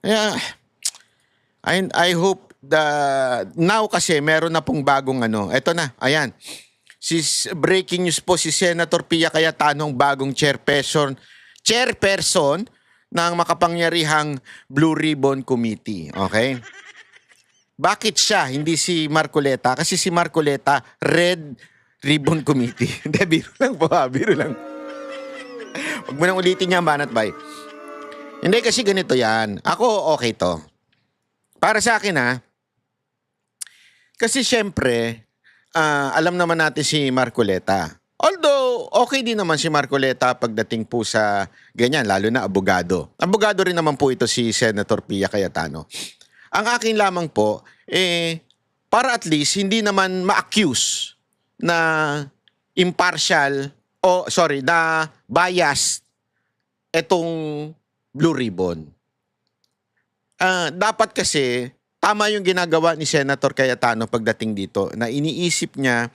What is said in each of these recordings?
Kaya, I hope now kasi meron na pong bagong ano. Eto na, ayan. Breaking news po, si Senator Pia Cayetano ang bagong chairperson ng makapangyarihang Blue Ribbon Committee. Okay? Bakit siya, hindi si Marcoleta? Kasi si Marcoleta, Red Ribbon Committee. Hindi, biro lang po ha, biro lang. Huwag mo nang ulitin niya, Banat Bay. Hindi, kasi ganito yan. Ako, okay to. Para sa akin ha, kasi syempre, alam naman natin si Marcoleta. Although, okay din naman si Marcoleta pagdating po sa ganyan, lalo na abogado. Abogado rin naman po ito si Senator Pia Cayetano. Ang akin lamang po, para at least hindi naman ma-accuse na impartial, na biased itong Blue Ribbon. Dapat kasi, tama yung ginagawa ni Senator Cayetano pagdating dito, na iniisip niya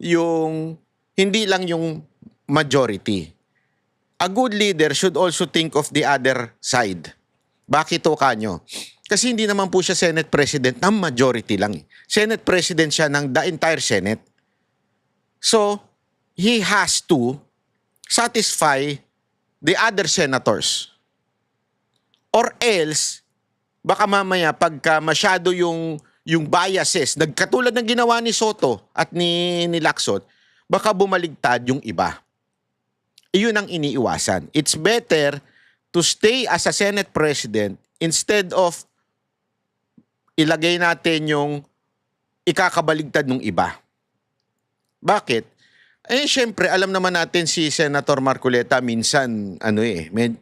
yung, hindi lang yung majority. A good leader should also think of the other side. Bakit o kanyo? Kasi hindi naman po siya Senate President ng majority lang. Senate President siya ng the entire Senate. So, he has to satisfy the other senators. Or else, baka mamaya pagka masyado yung biases, nagkatulad ng ginawa ni Soto at ni Lacson, baka bumaligtad yung iba. Iyon ang iniiwasan. It's better to stay as a Senate President instead of ilagay natin yung ikakabaligtad ng iba. Bakit? Syempre, alam naman natin si Senator Marcoleta minsan,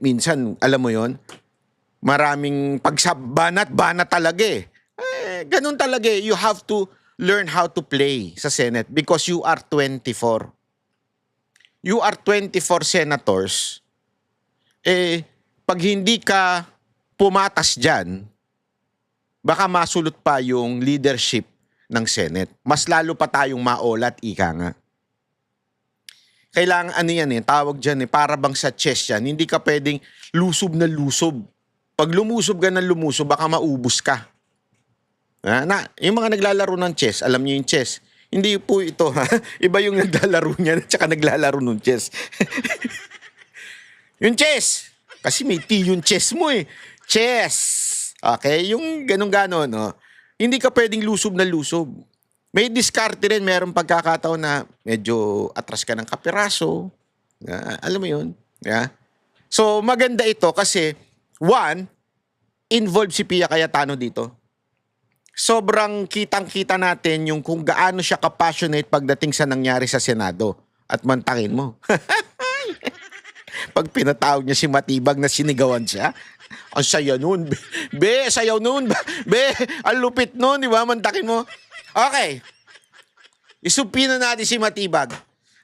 minsan, alam mo yon, maraming banat talaga ganun talaga You have to learn how to play sa Senate because you are 24. You are 24 senators. Pag hindi ka pumatas dyan, baka masulot pa yung leadership ng Senate. Mas lalo pa tayong maolat, ika nga. Kailangan tawag dyan para bang sa chess yan. Hindi ka pwedeng lusob na lusob. Pag lumusob ka ng lumusob, baka maubos ka. Yung mga naglalaro ng chess, alam niyo yung chess. Hindi po ito, ha? Iba yung naglalaro niya at saka naglalaro ng chess. Yung chess. Kasi may T yung chess mo Chess. Okay? Yung ganun-ganon, no? Hindi ka pwedeng lusob na lusob. May diskarte rin, mayroong pagkakataon na medyo atras ka ng kapiraso. Alam mo yun? Yeah? So, maganda ito kasi, one, involved si Pia Cayetano dito. Sobrang kitang-kita natin yung kung gaano siya ka-passionate pagdating sa nangyari sa Senado. At mantakin mo. Pag pinatawag niya si Matibag na sinigawan siya, ang saya nun. Sayaw nun. Ang lupit nun, di ba? Mantakin mo. Okay. Isupina natin si Matibag.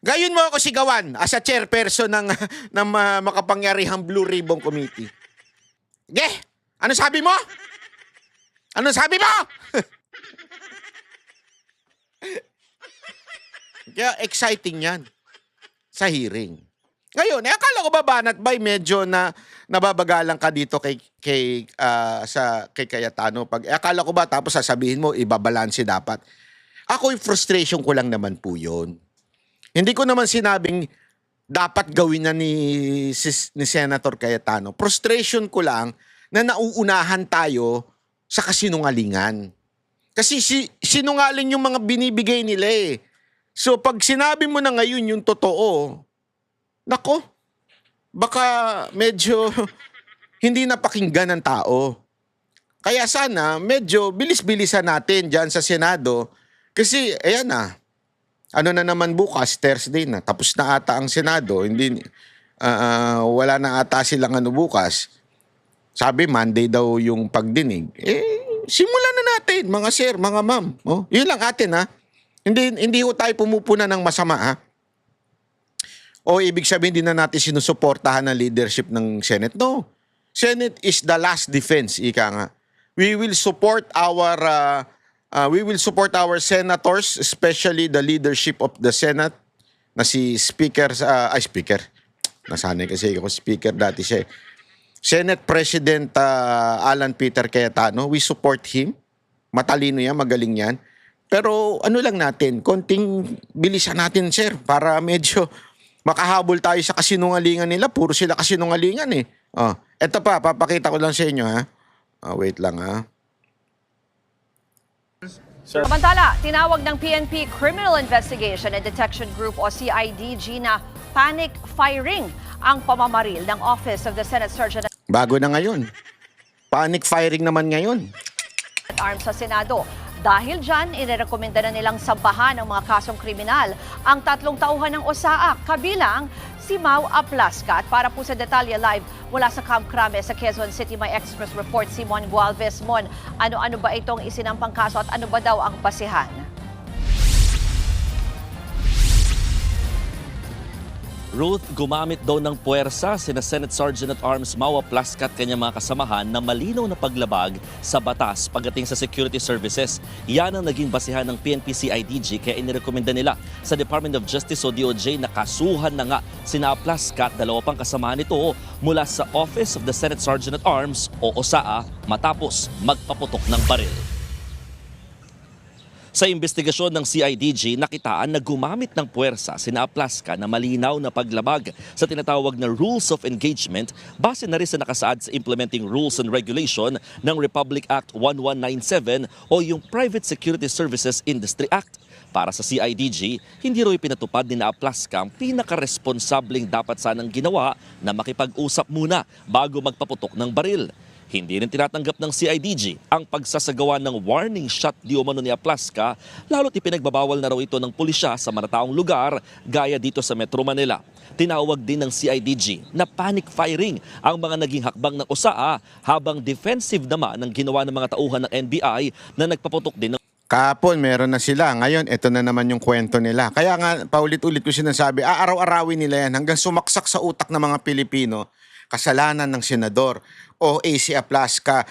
Gayon mo ako sigawan as a chairperson ng makapangyarihang Blue Ribbon Committee. Ano sabi mo? Ano sabi mo? Kaya exciting yan sa hearing. Ngayon, akala ko ba Banat Bay medyo na nababagalan ka dito kay Cayetano pag akala ko ba tapos sasabihin mo ibabalanse dapat. Ako yung frustration ko lang naman po 'yon. Hindi ko naman sinabing dapat gawin na ni Senator Cayetano. Frustration ko lang na nauunahan tayo sa kasinungalingan. Kasi sinungaling yung mga binibigay nila So pag sinabi mo na ngayon yung totoo, nako, baka medyo hindi napakinggan ng tao. Kaya sana medyo bilis-bilisan natin dyan sa Senado kasi ayan na. Ano na naman bukas, Thursday na. Tapos na ata ang Senado. Wala na ata silang bukas. Sabi Monday daw yung pagdinig. Simulan na natin mga sir, mga ma'am. Yun lang atin ha. Hindi ho tayo pumupuna ng masama ha. O ibig sabihin din na natin sinusuportahan ng leadership ng Senate. No. Senate is the last defense, ika nga. We will support our senators, especially the leadership of the Senate na si Speaker. Nasanay kasi ako Speaker dati siya. Senate President Alan Peter Cayetano, we support him. Matalino yan, magaling yan. Pero ano lang natin, konting bilisan natin, sir, para medyo makahabol tayo sa kasinungalingan nila. Puro sila kasinungalingan eh. Eto pa, papakita ko lang sa inyo ha. Wait lang ha. Samantala, tinawag ng PNP Criminal Investigation and Detection Group o CIDG na panic firing ang pamamaril ng Office of the Senate Sergeant Bago na ngayon. Panic firing naman ngayon. at Arms sa Senado. Dahil dyan, inirekomenda na nilang sampahan ng mga kasong kriminal ang 3 tauhan ng OSAA, kabilang si Mau Aplasca. At para po sa detalye live mula sa Camp Crame sa Quezon City, may Express Report si Mon Gualvez. Mon, ano-ano ba itong isinampang kaso at ano ba daw ang basihan? Ruth, gumamit daw ng puwersa sina Senate Sergeant at Arms Mau Aplasca at kanyang mga kasamahan na malinaw na paglabag sa batas pagdating sa security services. Yan ang naging basihan ng PNP-CIDG kaya inirekomenda nila sa Department of Justice o DOJ na kasuhan na nga sina Aplasca at 2 pang kasamahan nito mula sa Office of the Senate Sergeant at Arms o OSAA matapos magpaputok ng baril. Sa investigasyon ng CIDG, nakitaan na gumamit ng puwersa sina Aplasca na malinaw na paglabag sa tinatawag na Rules of Engagement base na rin sa nakasaad sa Implementing Rules and Regulation ng Republic Act 1197 o yung Private Security Services Industry Act. Para sa CIDG, hindi raw ipinatupad ni Aplasca ang pinaka-responsabling dapat sanang ginawa na makipag-usap muna bago magpaputok ng baril. Hindi rin tinatanggap ng CIDG ang pagsasagawa ng warning shot di umano ni Aplasca, lalo't ipinagbabawal na raw ito ng pulisya sa marataong lugar gaya dito sa Metro Manila. Tinawag din ng CIDG na panic firing ang mga naging hakbang ng OSAA habang defensive naman ang ginawa ng mga tauhan ng NBI na nagpaputok din ng Kahapon, meron na sila. Ngayon, ito na naman yung kwento nila. Kaya nga, paulit-ulit ko sinasabi, araw-arawin nila yan hanggang sumaksak sa utak ng mga Pilipino. Kasalanan ng senador o AC Aplasca,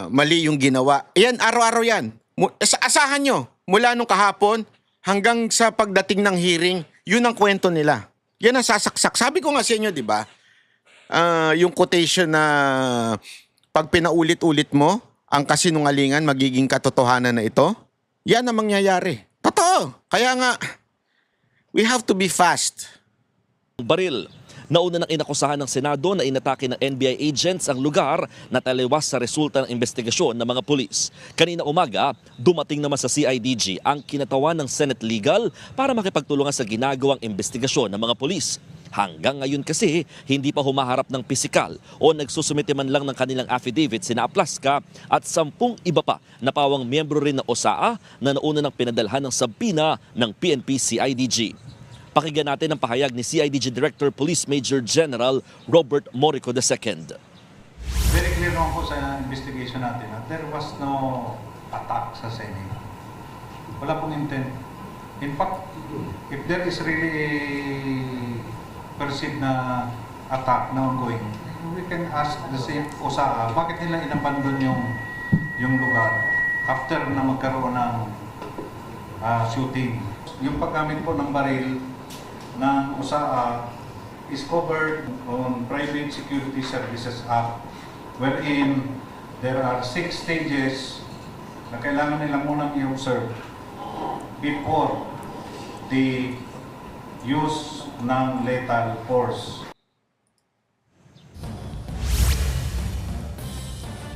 mali yung ginawa. Yan, araw-araw yan. Asahan nyo, mula nung kahapon hanggang sa pagdating ng hearing, yun ang kwento nila. Yan ang sasaksak. Sabi ko nga sa inyo, di ba? Yung quotation na pag pinaulit-ulit mo, ang kasinungalingan magiging katotohanan na ito, yan ang mangyayari. Totoo. Kaya nga, we have to be fast. baril. Nauna nang inakusahan ng Senado na inatake ng NBI agents ang lugar na taliwas sa resulta ng investigasyon ng mga pulis. Kanina umaga, dumating naman sa CIDG ang kinatawan ng Senate Legal para makipagtulungan sa ginagawang investigasyon ng mga pulis. Hanggang ngayon kasi, hindi pa humaharap ng pisikal o nagsusumite man lang ng kanilang affidavit sina Aplasca at 10 iba pa na pawang miyembro rin ng OSAA na nauna ng pinadalhan ng sabina ng PNP-CIDG. Pakinggan natin ang pahayag ni CIDG Director Police Major General Robert Morico II. Very clear naman po sa investigation natin na there was no attack sa Senate. Wala pong intent. In fact, if there is really perceived na attack na ongoing, we can ask the same OSAA, bakit nila inabandon yung lugar after na magkaroon ng shooting. Yung paggamit po ng baril ng OSAA is covered on Private Security Services Act, wherein there are 6 stages na kailangan nila munang i-observe before the use ng lethal force.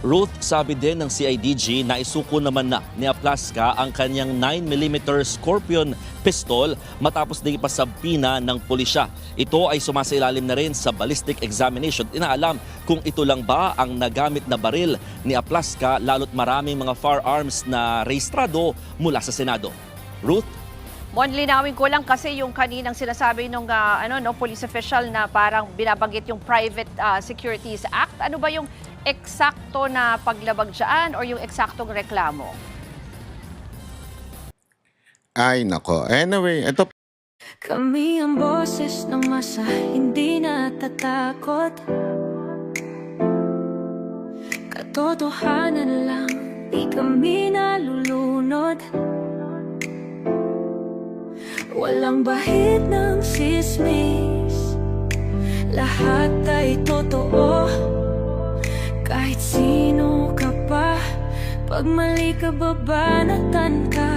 Ruth, sabi din ng CIDG na isuko naman na ni Aplasca ang kanyang 9mm Scorpion pistol matapos din ipasabina ng pulisya. Ito ay sumasailalim na rin sa ballistic examination. Inaalam kung ito lang ba ang nagamit na baril ni Aplasca lalo't maraming mga firearms na rehistrado mula sa Senado. Ruth? Mon, linawin ko lang kasi yung kaninang sinasabi nung police official na parang binabanggit yung Private Securities Act. Ano ba yung eksakto na paglabag dyan or yung eksaktong reklamo? Ay, nako. Anyway, ito. Kami ang boses ng masa, hindi natatakot. Katotohanan lang, di kami nalulunod. Walang bahid ng sismis, lahat ay totoo. Kahit sino ka pa, pag mali ka babanatan ka.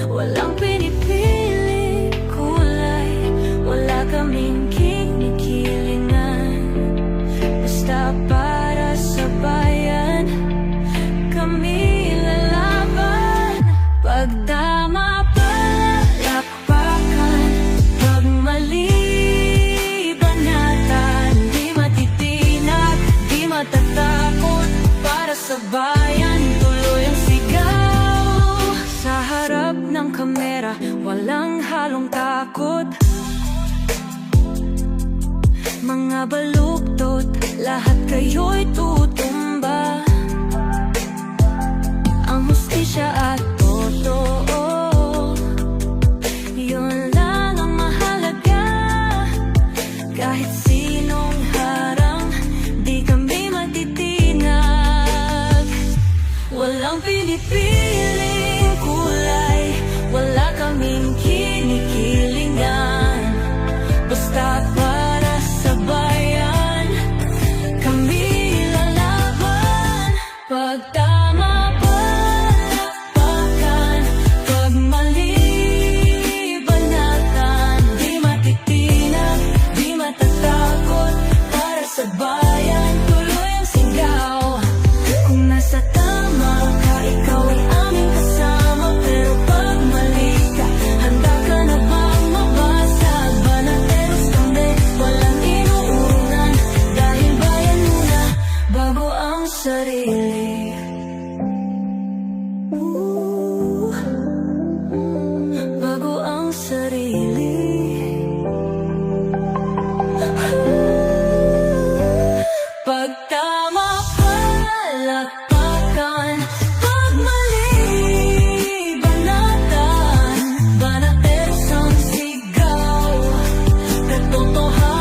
Walang pinipili kulay, wala kaming kinikilingan. Basta para sa bayan, kami lalaban. Pagtama palakpakan, pag mali banatan. Di matitinag, di matatakot, para sa bayan tuloy ang sigaw. Sa harap ng kamera, walang halong takot. Mga baluktot, lahat kayo'y tutumba. Ang hustisya at totoo, yun lang ang mahalaga. Kahit sinong harang, di kami matitinag. Walang pinipiling kulay, wala kaming kinikilingan. Basta para sa bayan, kami lalaban. Pagtama palakpakan, pag mali banatan. Di matitinag, di matatakot, para sa bayan tuloy ang sigaw. Kung nasa tama ka, ikaw ay aming kasama. Pero pag mali ka, handa ka na bang mabasag? Banateros kami, walang inuunan. Dahil bayan muna, bago ang sarili. Bago ang sarili. Pagtama palakpakan, pag mali banatan. Banateros ang sigaw, katotohanan.